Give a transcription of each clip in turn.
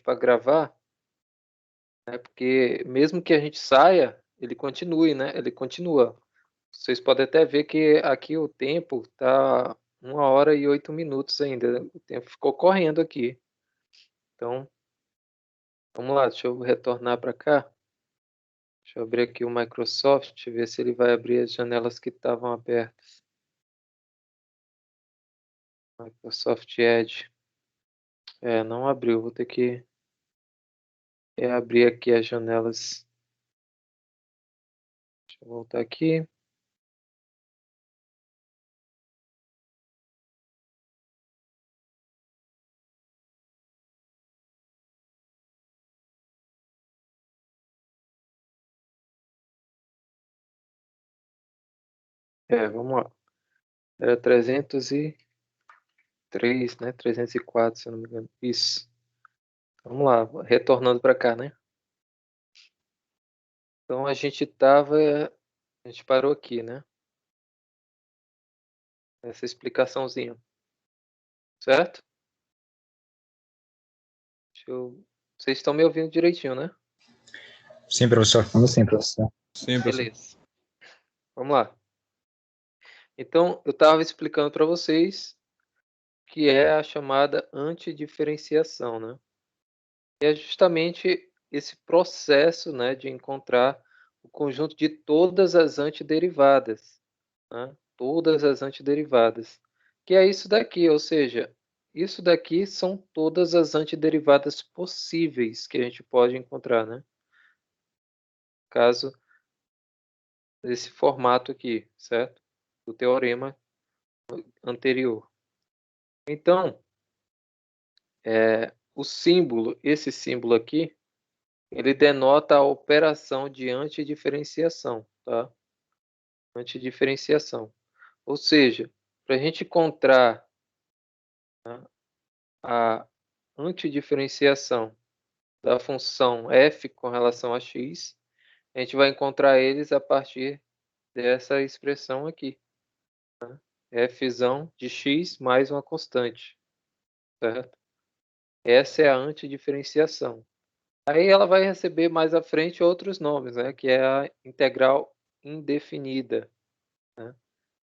para gravar, né? Porque mesmo que a gente saia, ele continue, né? Ele continua. Vocês podem até ver que aqui o tempo tá 1 hora e 8 minutos ainda. O tempo ficou correndo aqui. Então, vamos lá, deixa eu retornar para cá. Deixa eu abrir aqui o Microsoft, ver se ele vai abrir as janelas que estavam abertas. Microsoft Edge. Não abriu, vou ter que abrir aqui as janelas. Deixa eu voltar aqui. Vamos lá. Era 303, né? 304, se eu não me engano. Isso. Vamos lá, retornando para cá, né? Então a gente parou aqui, né? Essa explicaçãozinha, certo? Vocês estão me ouvindo direitinho, né? Sim, professor. Vamos sim, professor. Sim, professor. Beleza. Vamos lá. Então, eu estava explicando para vocês que é a chamada antidiferenciação, né? E é justamente esse processo, né, de encontrar o conjunto de todas as antiderivadas, né? Todas as antiderivadas. Que é isso daqui, ou seja, isso daqui são todas as antiderivadas possíveis que a gente pode encontrar, né? Caso desse formato aqui, certo? Do teorema anterior. Então, o símbolo, esse símbolo aqui, ele denota a operação de antidiferenciação, tá? Antidiferenciação. Ou seja, para a gente encontrar, né, a antidiferenciação da função f com relação a x, a gente vai encontrar eles a partir dessa expressão aqui, né? F de x mais uma constante, certo? Essa é a antidiferenciação. Aí ela vai receber mais à frente outros nomes, né? Que é a integral indefinida, né?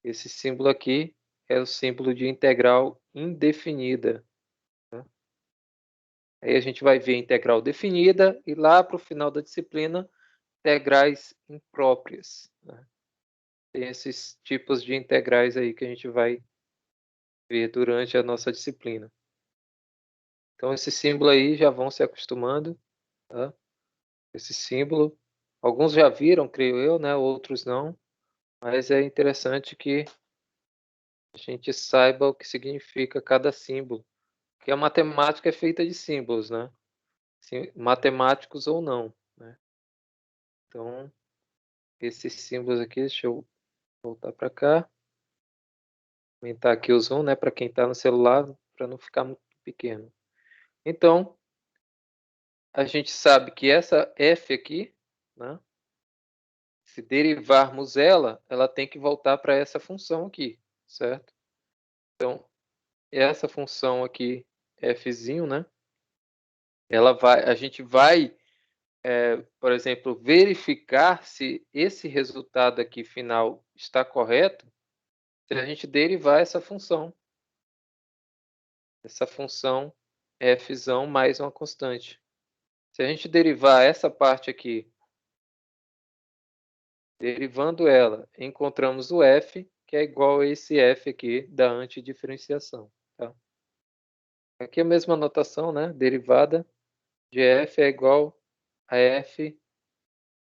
Esse símbolo aqui é o símbolo de integral indefinida, né? Aí a gente vai ver integral definida e lá para o final da disciplina, integrais impróprias, né? Tem esses tipos de integrais aí que a gente vai ver durante a nossa disciplina. Então, esse símbolo aí já vão se acostumando, tá? Esse símbolo. Alguns já viram, creio eu, né? Outros não. Mas é interessante que a gente saiba o que significa cada símbolo. Porque a matemática é feita de símbolos, né? Matemáticos ou não, né? Então, esses símbolos aqui, deixa eu voltar para cá. Aumentar aqui o zoom, né? Para quem está no celular, para não ficar muito pequeno. Então, a gente sabe que essa f aqui, né? Se derivarmos ela tem que voltar para essa função aqui, certo? Então, essa função aqui, fzinho, né? A gente vai, por exemplo, verificar se esse resultado aqui final está correto, se a gente derivar essa função f mais uma constante. Se a gente derivar essa parte aqui, derivando ela, encontramos o f, que é igual a esse f aqui da antidiferenciação. Tá? Aqui é a mesma notação, né? Derivada de f é igual a f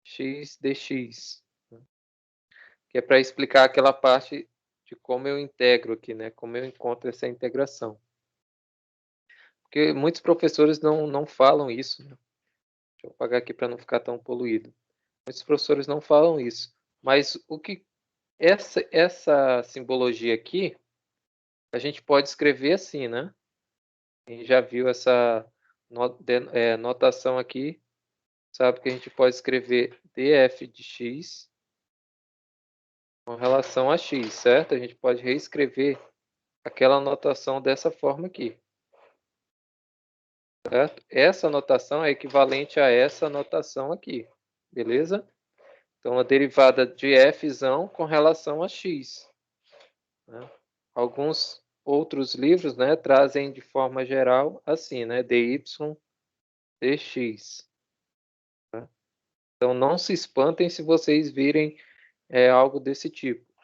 x dx. Que é para explicar aquela parte de como eu integro aqui, né? Como eu encontro essa integração. Porque muitos professores não falam isso, né? Deixa eu apagar aqui para não ficar tão poluído. Muitos professores não falam isso. Mas o que essa simbologia aqui, a gente pode escrever assim, né? Quem já viu essa notação aqui, sabe que a gente pode escrever df de x com relação a x, certo? A gente pode reescrever aquela notação dessa forma aqui, certo? Essa notação é equivalente a essa notação aqui, beleza? Então, a derivada de f com relação a x. Né? Alguns outros livros, né, trazem de forma geral assim, né, dy dx. Tá? Então, não se espantem se vocês virem algo desse tipo.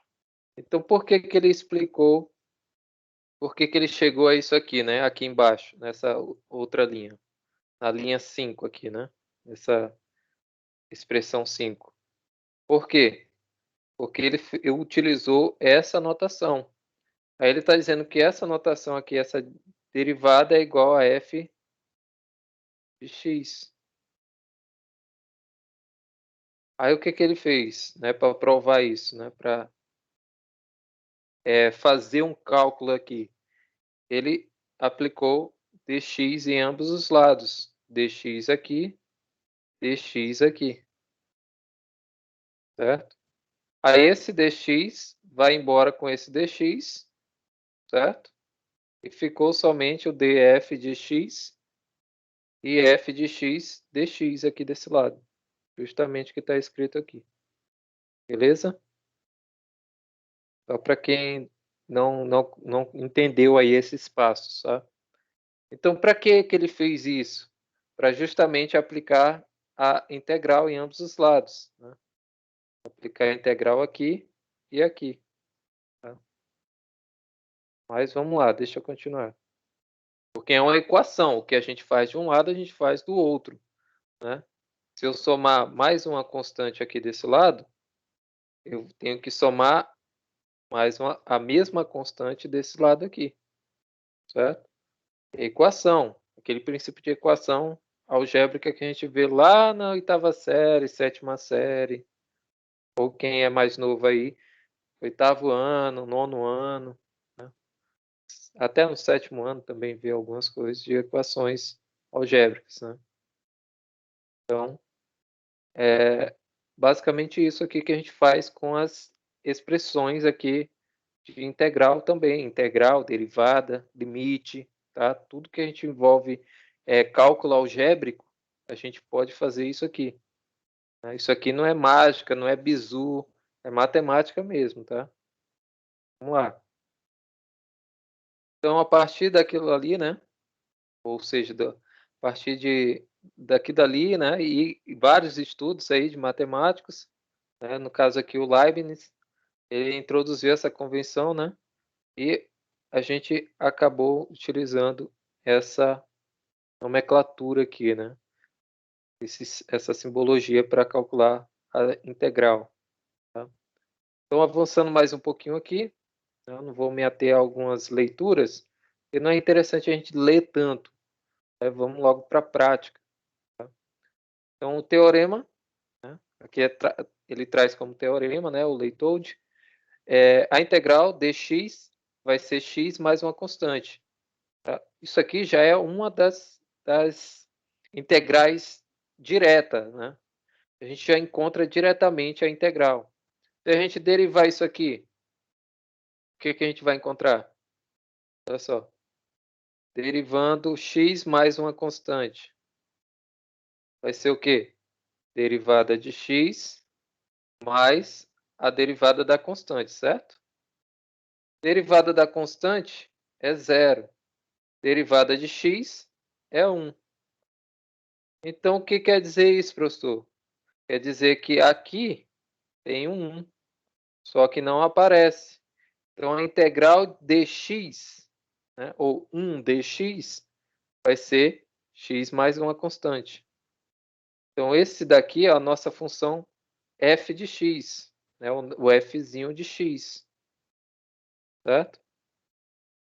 Então, por que que ele explicou, por que que ele chegou a isso aqui, né, aqui embaixo, nessa outra linha, na linha 5 aqui, né, essa expressão 5. Por quê? Porque ele utilizou essa notação. Aí ele está dizendo que essa notação aqui, essa derivada é igual a f de x. Aí o que que ele fez, né, para provar isso, né, para fazer um cálculo aqui? Ele aplicou dx em ambos os lados, dx aqui, dx aqui, certo? Aí esse dx vai embora com esse dx, certo? E ficou somente o df de x e f de x dx aqui desse lado, justamente o que está escrito aqui. Beleza? Só para quem não entendeu aí esses passos, tá? Então, para que ele fez isso? Para justamente aplicar a integral em ambos os lados. Né? Aplicar a integral aqui e aqui. Tá? Mas vamos lá, deixa eu continuar. Porque é uma equação. O que a gente faz de um lado, a gente faz do outro. Né? Se eu somar mais uma constante aqui desse lado, eu tenho que somar mais a mesma constante desse lado aqui. Certo? Equação. Aquele princípio de equação algébrica que a gente vê lá na 8ª série, 7ª série, ou quem é mais novo aí, 8º ano, 9º ano, né? Até no 7º ano também vê algumas coisas de equações algébricas, né? Então, é basicamente isso aqui que a gente faz com as expressões aqui de integral também, integral, derivada, limite, tá? Tudo que a gente envolve cálculo algébrico, a gente pode fazer isso aqui. Né? Isso aqui não é mágica, não é bizu, é matemática mesmo, tá? Vamos lá. Então, a partir daquilo ali, né? Ou seja, a partir daqui dali, né? E vários estudos aí de matemáticos, né? No caso aqui o Leibniz, ele introduziu essa convenção, né? E a gente acabou utilizando essa nomenclatura aqui, né? Essa simbologia para calcular a integral. Tá? Então, avançando mais um pouquinho aqui, eu não vou me ater a algumas leituras, porque não é interessante a gente ler tanto. Né? Vamos logo para a prática. Tá? Então, o teorema, né? Aqui ele traz como teorema, né? O Leibniz, a integral dx vai ser x mais uma constante. Tá? Isso aqui já é uma das integrais direta, né? A gente já encontra diretamente a integral. Se a gente derivar isso aqui, o que que a gente vai encontrar? Olha só. Derivando x mais uma constante. Vai ser o quê? Derivada de x mais a derivada da constante, certo? Derivada da constante é 0. Derivada de x é 1. Então, o que quer dizer isso, professor? Quer dizer que aqui tem um 1, só que não aparece. Então, a integral dx, né, ou 1 dx, vai ser x mais uma constante. Então, esse daqui é a nossa função f de x, né, o fzinho de x. Certo?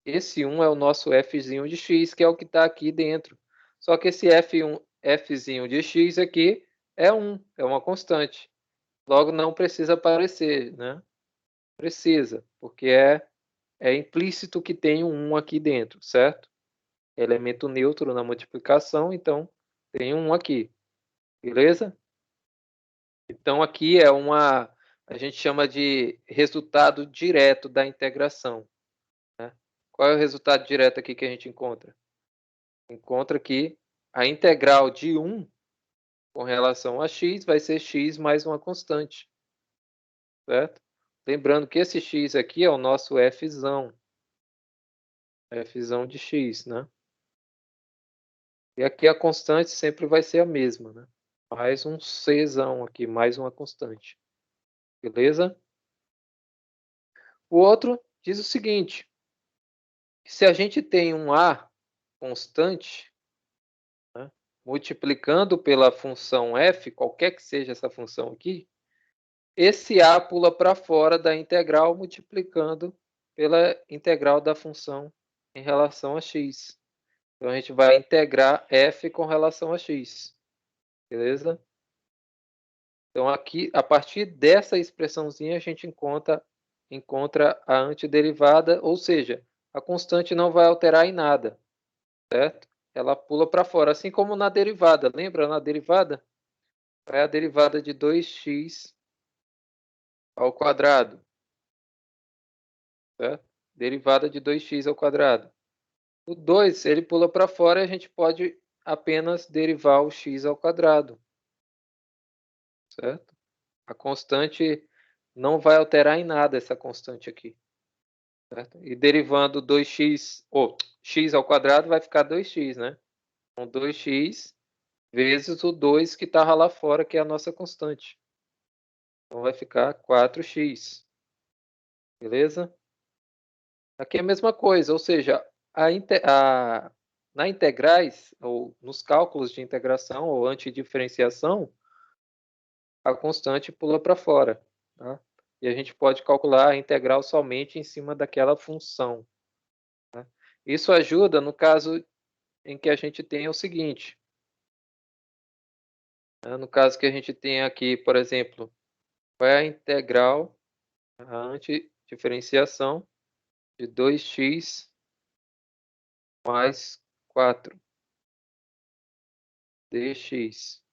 Esse 1 é o nosso fzinho de x, que é o que está aqui dentro. Só que esse fzinho de x aqui é 1, é uma constante. Logo, não precisa aparecer, né? Precisa, porque é implícito que tem um 1 aqui dentro, certo? Elemento neutro na multiplicação, então tem um aqui, beleza? Então aqui a gente chama de resultado direto da integração. Né? Qual é o resultado direto aqui que a gente encontra? Encontra aqui a integral de 1 com relação a x vai ser x mais uma constante, certo? Lembrando que esse x aqui é o nosso fzão, fzão de x, né? E aqui a constante sempre vai ser a mesma, né? Mais um czão aqui, mais uma constante. Beleza? O outro diz o seguinte: se a gente tem um a constante, né, multiplicando pela função f, qualquer que seja essa função aqui, esse a pula para fora da integral multiplicando pela integral da função em relação a x. Então, a gente vai integrar f com relação a x. Beleza? Então, aqui, a partir dessa expressãozinha, a gente encontra a antiderivada, ou seja, a constante não vai alterar em nada, certo? Ela pula para fora, assim como na derivada. Lembra na derivada? É a derivada de 2x ao quadrado, certo? Derivada de 2x ao quadrado. O 2, ele pula para fora e a gente pode apenas derivar o x ao quadrado, certo? A constante não vai alterar em nada essa constante aqui, certo? E derivando 2x, ou x ao quadrado, vai ficar 2x, né? Então, 2x vezes o 2 que estava lá fora, que é a nossa constante. Então, vai ficar 4x. Beleza? Aqui é a mesma coisa, ou seja, na integrais, ou nos cálculos de integração ou antidiferenciação, a constante pula para fora. Tá? E a gente pode calcular a integral somente em cima daquela função. Tá? Isso ajuda no caso em que a gente tem o seguinte. No caso que a gente tem aqui, por exemplo, qual é a integral, a antidiferenciação de 2x mais 4 dx.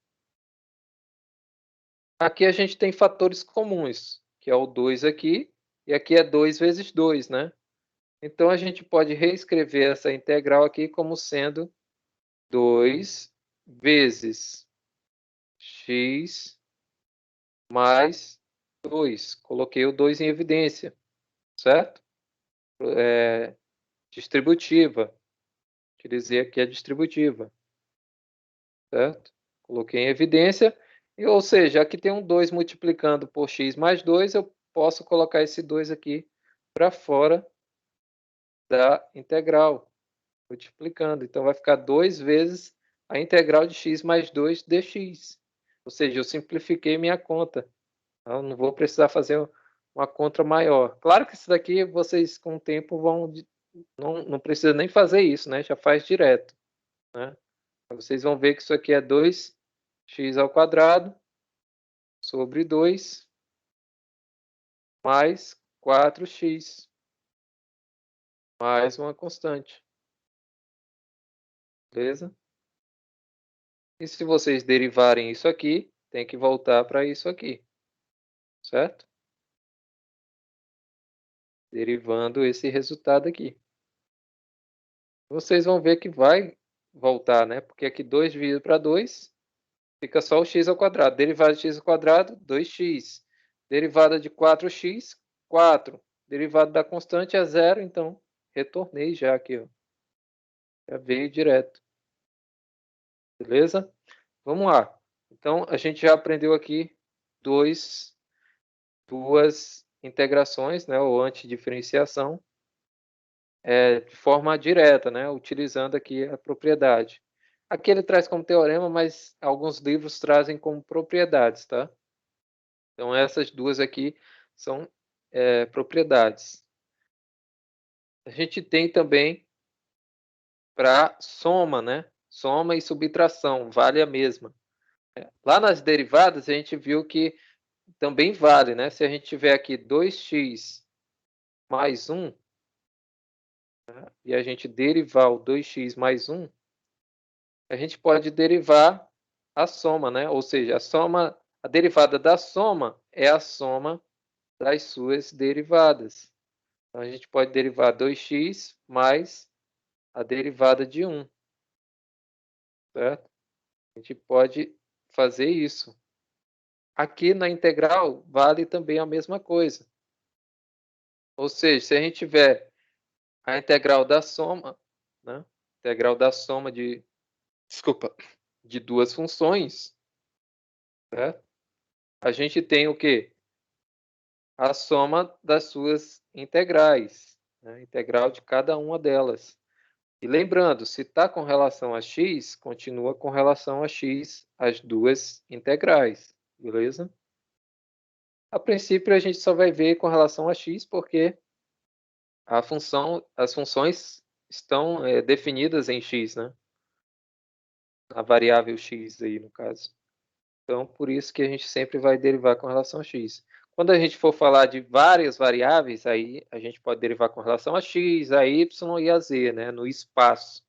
Aqui a gente tem fatores comuns, que é o 2 aqui, e aqui é 2 vezes 2, né? Então, a gente pode reescrever essa integral aqui como sendo 2 vezes x mais 2. Coloquei o 2 em evidência, certo? Distributiva. Utilizei aqui a distributiva, certo? Coloquei em evidência, ou seja, aqui tem um 2 multiplicando por x mais 2, eu posso colocar esse 2 aqui para fora da integral, multiplicando. Então, vai ficar 2 vezes a integral de x mais 2 dx. Ou seja, eu simplifiquei minha conta. Eu não vou precisar fazer uma conta maior. Claro que isso daqui vocês, com o tempo, vão... Não precisa nem fazer isso, né? Já faz direto, né? Vocês vão ver que isso aqui é 2x ao quadrado sobre 2 mais 4x mais uma constante. Beleza? E se vocês derivarem isso aqui, tem que voltar para isso aqui. Certo? Derivando esse resultado aqui. Vocês vão ver que vai voltar, né? Porque aqui 2 dividido para 2, fica só o x ao quadrado. Derivada de x ao quadrado, 2x. Derivada de 4x, 4. Derivada da constante é 0, então retornei já aqui, ó. Já veio direto. Beleza? Vamos lá. Então, a gente já aprendeu aqui duas integrações, né, ou antidiferenciação, de forma direta, né, utilizando aqui a propriedade. Aqui ele traz como teorema, mas alguns livros trazem como propriedades, tá? Então, essas duas aqui são propriedades. A gente tem também para soma, né? Soma e subtração, vale a mesma. Lá nas derivadas, a gente viu que também vale, né? Se a gente tiver aqui 2x mais 1, né? E a gente derivar o 2x mais 1, a gente pode derivar a soma, né? Ou seja, a derivada da soma é a soma das suas derivadas. Então, a gente pode derivar 2x mais a derivada de 1. certo? A gente pode fazer isso. Aqui na integral vale também a mesma coisa. Ou seja, se a gente tiver a integral da soma, né? Integral da soma de duas funções, certo? A gente tem o quê? A soma das suas integrais, né? Integral de cada uma delas. E lembrando, se está com relação a x, continua com relação a x as duas integrais, beleza? A princípio, a gente só vai ver com relação a x, porque as funções estão definidas em x, né? A variável x aí, no caso. Então, por isso que a gente sempre vai derivar com relação a x. Quando a gente for falar de várias variáveis, aí a gente pode derivar com relação a x, a y e a z, né? No espaço.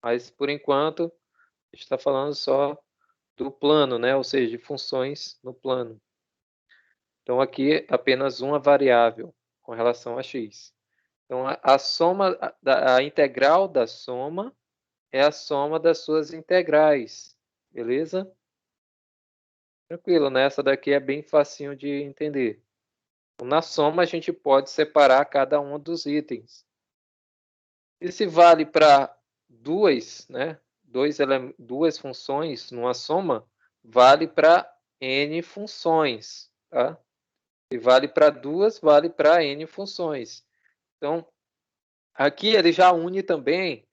Mas, por enquanto, a gente está falando só do plano, né? Ou seja, de funções no plano. Então, aqui apenas uma variável com relação a x. Então, a soma, a integral da soma é a soma das suas integrais, beleza? Tranquilo, né? Essa daqui é bem facinho de entender. Então, na soma, a gente pode separar cada um dos itens. E se vale para duas, né? Duas funções numa soma, vale para n funções, tá? Se vale para duas, vale para n funções. Então, aqui ele já une também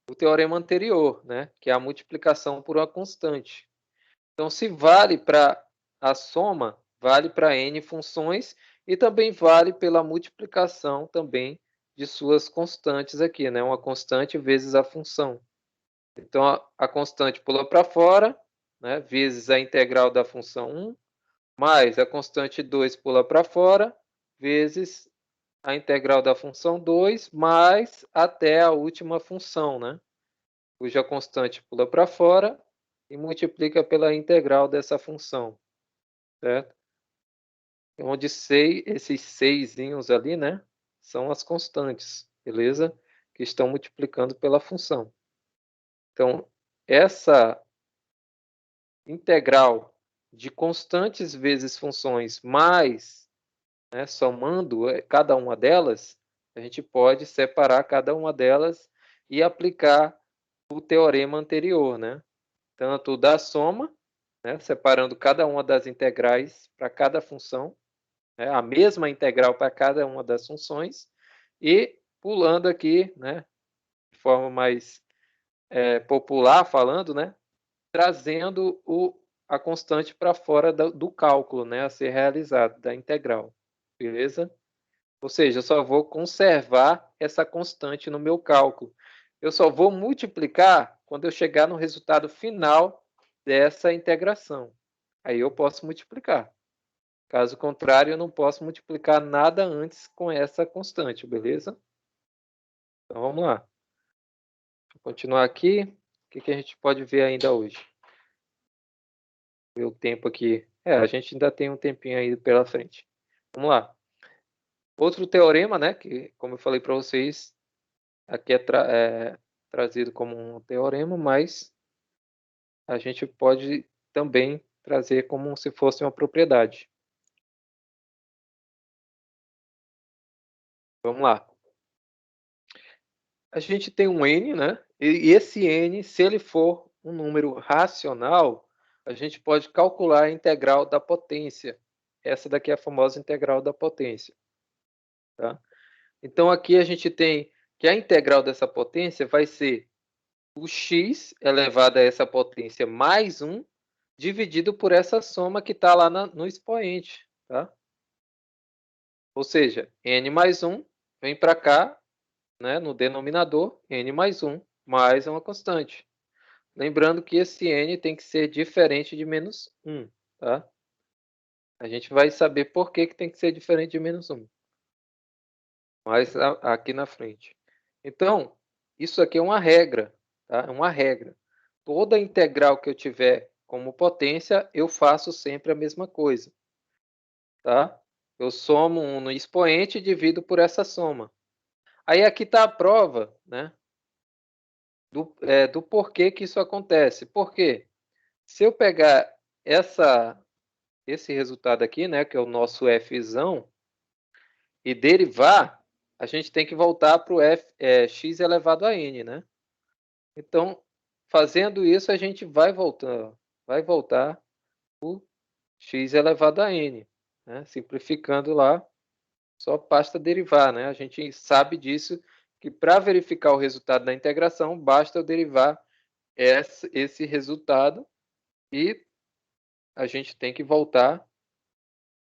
o teorema anterior, né? Que é a multiplicação por uma constante. Então, se vale para a soma, vale para n funções e também vale pela multiplicação também de suas constantes aqui, né? Uma constante vezes a função. Então, a constante pula para fora, né? Vezes a integral da função 1, mais a constante 2 pula para fora, vezes a integral da função 2, mais até a última função, né? Cuja constante pula para fora e multiplica pela integral dessa função, certo? Onde esses seisinhos ali, né? São as constantes, beleza? Que estão multiplicando pela função. Então, essa integral de constantes vezes funções mais, né, somando cada uma delas, a gente pode separar cada uma delas e aplicar o teorema anterior, né? Tanto da soma, né, separando cada uma das integrais para cada função, né, a mesma integral para cada uma das funções, e pulando aqui, né, de forma mais popular falando, né, trazendo a constante para fora do cálculo, né, a ser realizado, da integral. Beleza? Ou seja, eu só vou conservar essa constante no meu cálculo. Eu só vou multiplicar quando eu chegar no resultado final dessa integração. Aí eu posso multiplicar. Caso contrário, eu não posso multiplicar nada antes com essa constante, beleza? Então vamos lá. Vou continuar aqui. O que a gente pode ver ainda hoje? Ver o tempo aqui. A gente ainda tem um tempinho aí pela frente. Vamos lá. Outro teorema, né, que, como eu falei para vocês, aqui é trazido como um teorema, mas a gente pode também trazer como se fosse uma propriedade. Vamos lá. A gente tem um n, né? E esse n, se ele for um número racional, a gente pode calcular a integral da potência. Essa daqui é a famosa integral da potência. Tá? Então, aqui a gente tem que a integral dessa potência vai ser o x elevado a essa potência mais 1, dividido por essa soma que está lá no expoente. Tá? Ou seja, n mais 1 vem para cá, né, no denominador, n mais 1, mais uma constante. Lembrando que esse n tem que ser diferente de menos 1. Tá? A gente vai saber por que tem que ser diferente de menos 1. Mas aqui na frente. Então, isso aqui é uma regra. Tá? É uma regra. Toda integral que eu tiver como potência, eu faço sempre a mesma coisa. Tá? Eu somo 1 no expoente e divido por essa soma. Aí aqui está a prova, né? do porquê que isso acontece. Por quê? Se eu pegar esse resultado aqui, né, que é o nosso Fzão, e derivar, a gente tem que voltar para o x elevado a n, né? Então, fazendo isso, a gente vai voltar o x elevado a n, né? Simplificando lá, só basta derivar, né? A gente sabe disso, que para verificar o resultado da integração, basta eu derivar esse resultado e a gente tem que voltar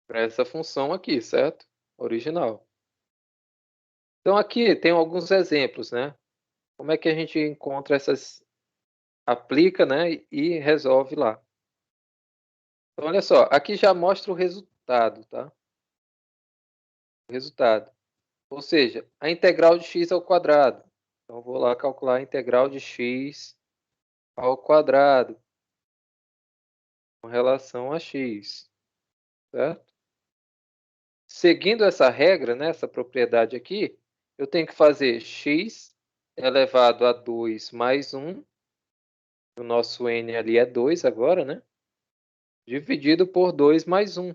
para essa função aqui, certo? Original. Então, aqui tem alguns exemplos, né? Como é que a gente encontra aplica, né? E resolve lá. Então, olha só, aqui já mostra o resultado, tá? O resultado. Ou seja, a integral de x ao quadrado. Então, vou lá calcular a integral de x ao quadrado com relação a x, certo? Seguindo essa regra, né, essa propriedade aqui, eu tenho que fazer x elevado a 2 mais 1, o nosso n ali é 2 agora, né? Dividido por 2 mais 1,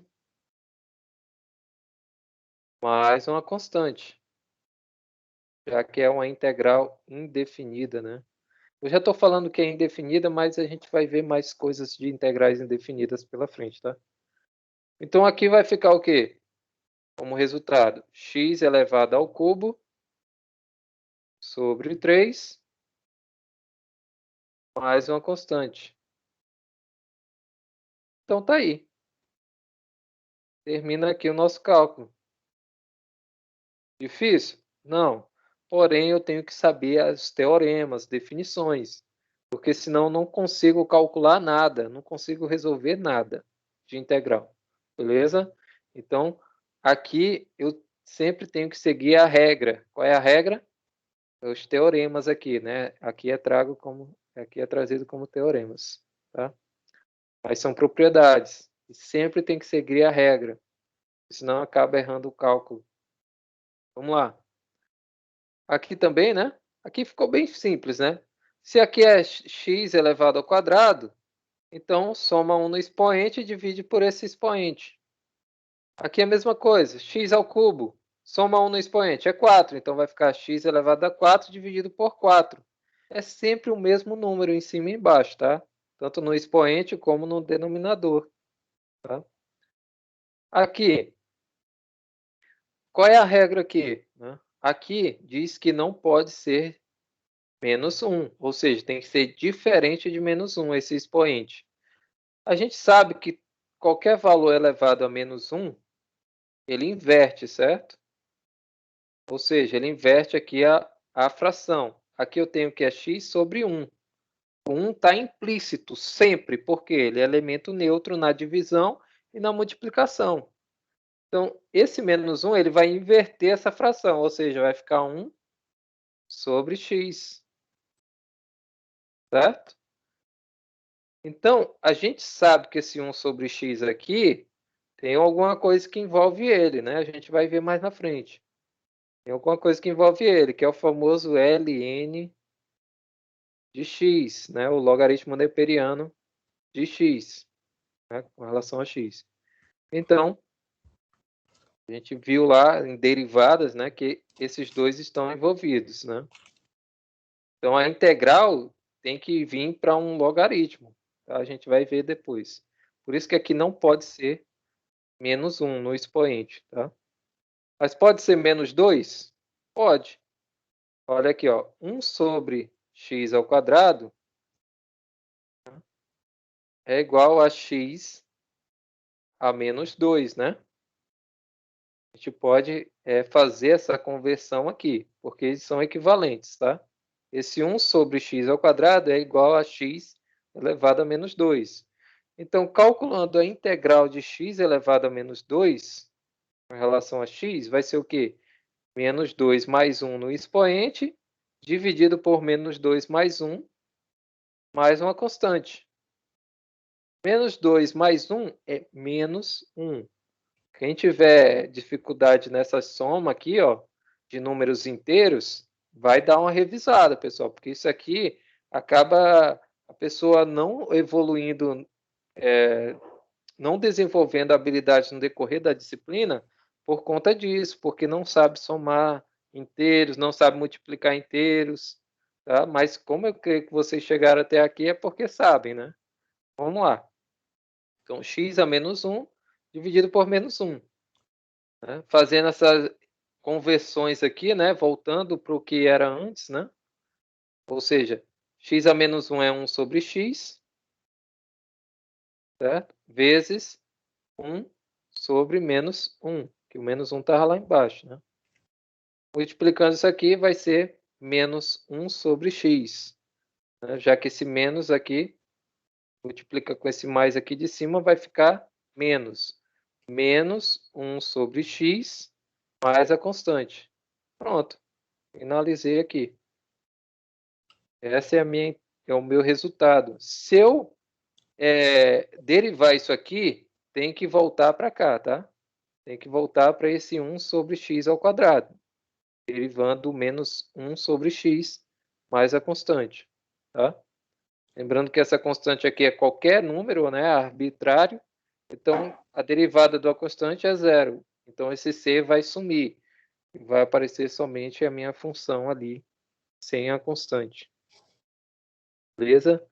mais uma constante, já que é uma integral indefinida, né? Eu já estou falando que é indefinida, mas a gente vai ver mais coisas de integrais indefinidas pela frente, tá? Então, aqui vai ficar o quê? Como resultado, x elevado ao cubo sobre 3 mais uma constante. Então, tá aí. Termina aqui o nosso cálculo. Difícil? Não. Porém, eu tenho que saber os teoremas, definições, porque senão eu não consigo calcular nada, não consigo resolver nada de integral. Beleza? Então, aqui eu sempre tenho que seguir a regra. Qual é a regra? Os teoremas aqui, né? Aqui é trazido como teoremas, tá? Mas são propriedades. E sempre tem que seguir a regra, senão acaba errando o cálculo. Vamos lá. Aqui também, né? Aqui ficou bem simples, né? Se aqui é x elevado ao quadrado, então soma 1 no expoente e divide por esse expoente. Aqui é a mesma coisa, x ao cubo, soma 1 no expoente, é 4, então vai ficar x elevado a 4 dividido por 4. É sempre o mesmo número em cima e embaixo, tá? Tanto no expoente como no denominador. Tá? Aqui, qual é a regra aqui? Aqui diz que não pode ser menos 1, ou seja, tem que ser diferente de menos 1 esse expoente. A gente sabe que qualquer valor elevado a menos 1, ele inverte, certo? Ou seja, ele inverte aqui a fração. Aqui eu tenho que é x sobre 1. O 1 está implícito sempre, porque ele é elemento neutro na divisão e na multiplicação. Então, esse menos 1 ele vai inverter essa fração, ou seja, vai ficar 1 sobre x. Certo? Então, a gente sabe que esse 1 sobre x aqui tem alguma coisa que envolve ele, né? A gente vai ver mais na frente. Tem alguma coisa que envolve ele, que é o famoso ln de x, né? O logaritmo neperiano de x, né? Com relação a x. Então, a gente viu lá em derivadas, né, que esses dois estão envolvidos, né? Então, a integral tem que vir para um logaritmo. Tá? A gente vai ver depois. Por isso que aqui não pode ser menos 1 no expoente. Tá? Mas pode ser menos 2? Pode. Olha aqui, ó, 1 sobre x ao quadrado é igual a x a menos 2, né? A gente pode fazer essa conversão aqui, porque eles são equivalentes, tá? Esse 1 sobre x ao quadrado é igual a x elevado a menos 2. Então, calculando a integral de x elevado a menos 2, em relação a x, vai ser o quê? Menos 2 mais 1 no expoente, dividido por menos 2 mais 1, mais uma constante. Menos 2 mais 1 é menos 1. Quem tiver dificuldade nessa soma aqui, ó, de números inteiros, vai dar uma revisada, pessoal, porque isso aqui acaba a pessoa não evoluindo, não desenvolvendo habilidades no decorrer da disciplina por conta disso, porque não sabe somar inteiros, não sabe multiplicar inteiros, tá? Mas como eu creio que vocês chegaram até aqui é porque sabem, né? Vamos lá. Então, x a menos 1 dividido por menos 1. Né? Fazendo essas conversões aqui, né? Voltando para o que era antes, né? Ou seja, x a menos 1 é 1 sobre x, certo? Vezes 1 sobre menos 1, que o menos 1 estava lá embaixo, né? Multiplicando isso aqui, vai ser menos 1 sobre x. Né? Já que esse menos aqui, multiplica com esse mais aqui de cima, vai ficar menos. Menos 1 sobre x, mais a constante. Pronto. Finalizei aqui. Essa é o meu resultado. Se eu derivar isso aqui, tem que voltar para cá, tá? Tem que voltar para esse 1 sobre x ao quadrado. Derivando menos 1 sobre x mais a constante. Tá? Lembrando que essa constante aqui é qualquer número, né, arbitrário. Então, a derivada da constante é zero. Então, esse c vai sumir. Vai aparecer somente a minha função ali, sem a constante. Beleza?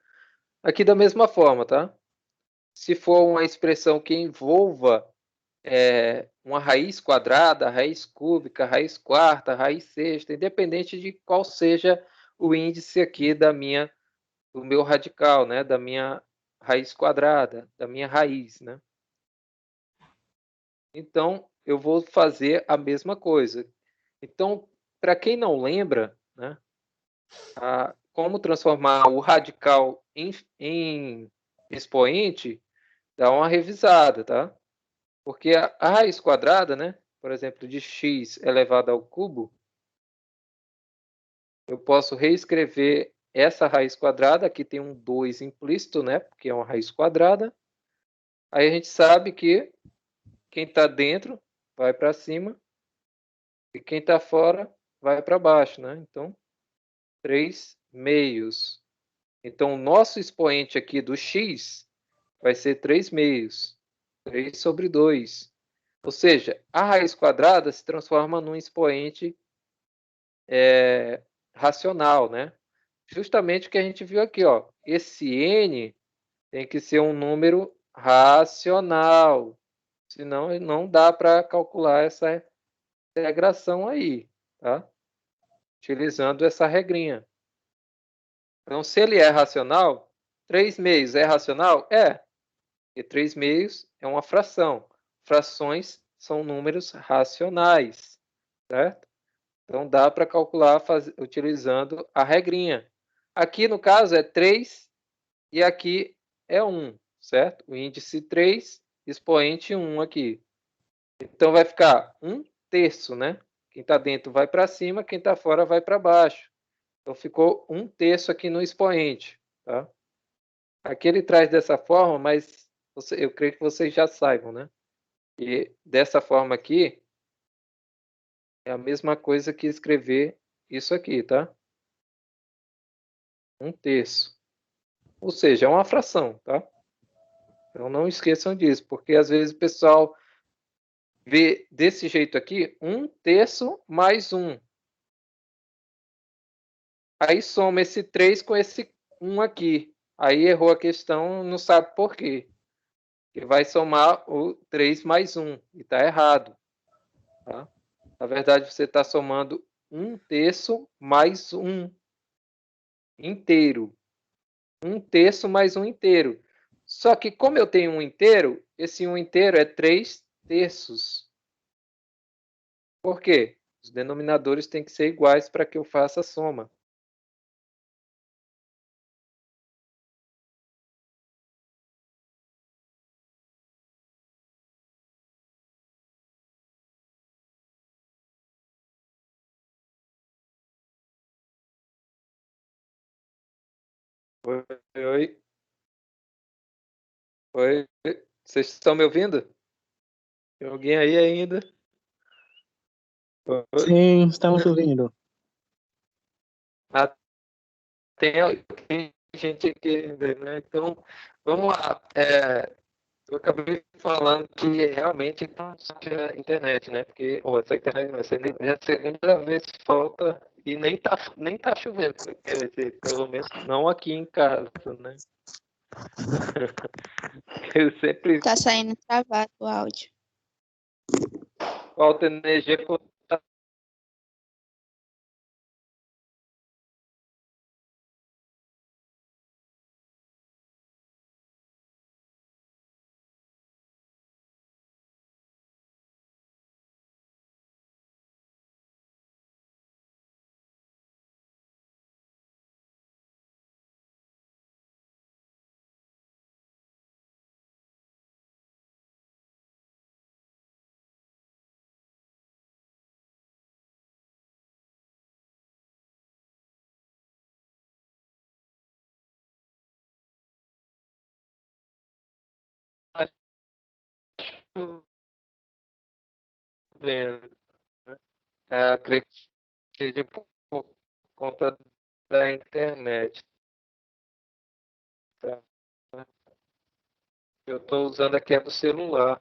Aqui da mesma forma, tá? Se for uma expressão que envolva uma raiz quadrada, raiz cúbica, raiz quarta, raiz sexta, independente de qual seja o índice aqui do meu radical, né? Da minha raiz quadrada, da minha raiz, né? Então, eu vou fazer a mesma coisa. Então, para quem não lembra, né? Como transformar o radical em expoente, dá uma revisada, tá? Porque a raiz quadrada, né? Por exemplo, de x elevado ao cubo, eu posso reescrever essa raiz quadrada, aqui tem um 2 implícito, né? Porque é uma raiz quadrada. Aí a gente sabe que quem está dentro vai para cima e quem está fora vai para baixo, né? Então, 3 meios. Então, o nosso expoente aqui do x vai ser 3 meios. 3 sobre 2. Ou seja, a raiz quadrada se transforma num expoente racional, né? Justamente o que a gente viu aqui, ó. Esse n tem que ser um número racional. Senão, não dá para calcular essa integração aí, tá? Utilizando essa regrinha. Então, se ele é racional, 3 meios é racional? É. E 3 meios é uma fração. Frações são números racionais, certo? Então, dá para calcular utilizando a regrinha. Aqui, no caso, é 3 e aqui é 1, certo? O índice 3, expoente 1 aqui. Então, vai ficar 1/3, né? Quem está dentro vai para cima, quem está fora vai para baixo. Então, ficou 1/3 aqui no expoente, tá? Aqui ele traz dessa forma, mas eu creio que vocês já saibam, né? E dessa forma aqui, é a mesma coisa que escrever isso aqui, tá? 1/3. Ou seja, é uma fração, tá? Então não esqueçam disso, porque às vezes o pessoal vê desse jeito aqui, 1/3 mais 1. Aí soma esse 3 com esse 1 aqui. Aí errou a questão, não sabe por quê. Que vai somar o 3 mais 1. E está errado. Tá? Na verdade, você está somando 1/3 mais 1 inteiro. 1/3 mais 1 inteiro. Só que como eu tenho 1 inteiro, esse 1 inteiro é 3/3. Por quê? Os denominadores têm que ser iguais para que eu faça a soma. Oi, oi. Oi. Vocês estão me ouvindo? Tem alguém aí ainda? Oi. Sim, estamos ouvindo. Ah, tem gente aqui ainda, né? Então, vamos lá. Eu acabei falando que realmente não é internet, né? Porque essa internet vai ser já a segunda vez que falta e nem tá chovendo, quer dizer, pelo menos não aqui em casa, né? Eu sempre Tá saindo travado o áudio. falta energia quando tá. Chovendo, né? Acredito que seja por conta da internet, tá? Eu estou usando aqui a do celular.